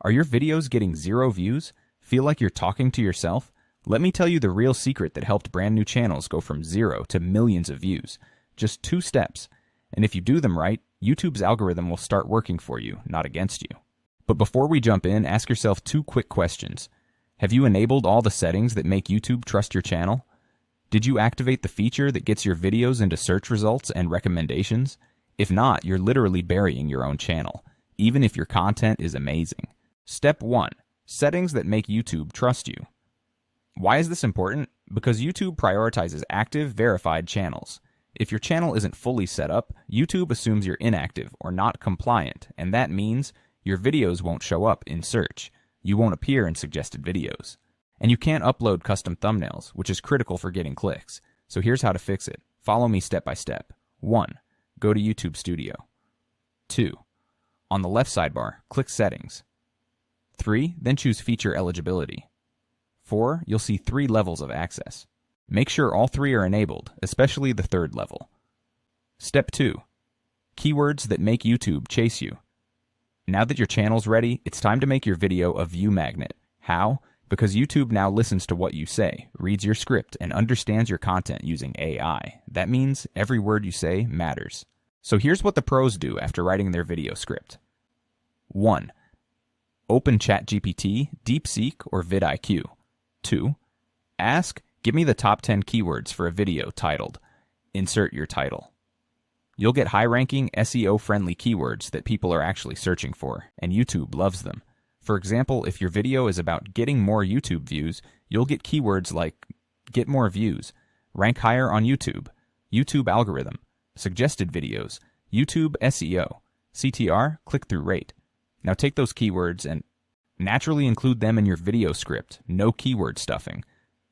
Are your videos getting 0 views? Feel like you're talking to yourself? Let me tell you the real secret that helped brand new channels go from 0 to millions of views. Just 2 steps. And if you do them right, YouTube's algorithm will start working for you, not against you. But before we jump in, ask yourself 2 quick questions. Have you enabled all the settings that make YouTube trust your channel? Did you activate the feature that gets your videos into search results and recommendations? If not, you're literally burying your own channel, even if your content is amazing. Step 1. Settings that make YouTube trust you. Why is this important? Because YouTube prioritizes active, verified channels. If your channel isn't fully set up, YouTube assumes you're inactive or not compliant, and that means your videos won't show up in search. You won't appear in suggested videos. And you can't upload custom thumbnails, which is critical for getting clicks. So here's how to fix it. Follow me step by step. 1. Go to YouTube Studio. 2. On the left sidebar, click Settings. 3. Then choose Feature Eligibility. 4. You'll see 3 levels of access. Make sure all 3 are enabled, especially the 3rd level. Step 2. Keywords that make YouTube chase you. Now that your channel's ready, it's time to make your video a view magnet. How? Because YouTube now listens to what you say, reads your script, and understands your content using AI. That means every word you say matters. So here's what the pros do after writing their video script. 1. Open ChatGPT, DeepSeek, or vidIQ. 2. Ask, give me the top 10 keywords for a video titled, insert your title. You'll get high-ranking, SEO-friendly keywords that people are actually searching for, and YouTube loves them. For example, if your video is about getting more YouTube views, you'll get keywords like get more views, rank higher on YouTube, YouTube algorithm, suggested videos, YouTube SEO, CTR, click-through rate. Now take those keywords and naturally include them in your video script, no keyword stuffing.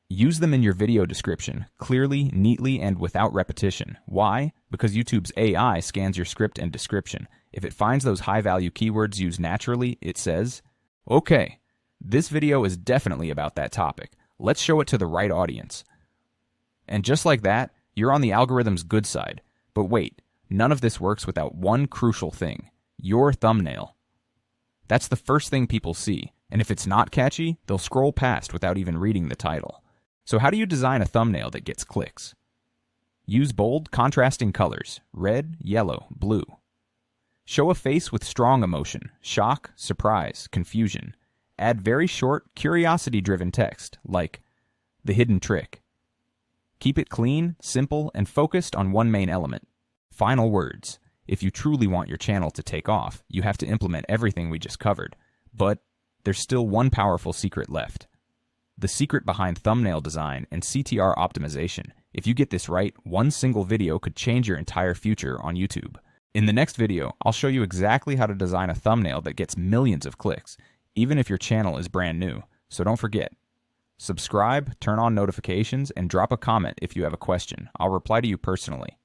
Use them in your video description, clearly, neatly, and without repetition. Why? Because YouTube's AI scans your script and description. If it finds those high-value keywords used naturally, it says, okay, this video is definitely about that topic. Let's show it to the right audience. And just like that, you're on the algorithm's good side. But wait, none of this works without one crucial thing, your thumbnail. That's the first thing people see, and if it's not catchy, they'll scroll past without even reading the title. So how do you design a thumbnail that gets clicks? Use bold, contrasting colors, red, yellow, blue. Show a face with strong emotion, shock, surprise, confusion. Add very short, curiosity-driven text, like, the hidden trick. Keep it clean, simple, and focused on one main element. Final words. If you truly want your channel to take off, you have to implement everything we just covered. But there's still one powerful secret left. The secret behind thumbnail design and CTR optimization. If you get this right, one single video could change your entire future on YouTube. In the next video, I'll show you exactly how to design a thumbnail that gets millions of clicks, even if your channel is brand new. So don't forget, subscribe, turn on notifications, and drop a comment if you have a question. I'll reply to you personally.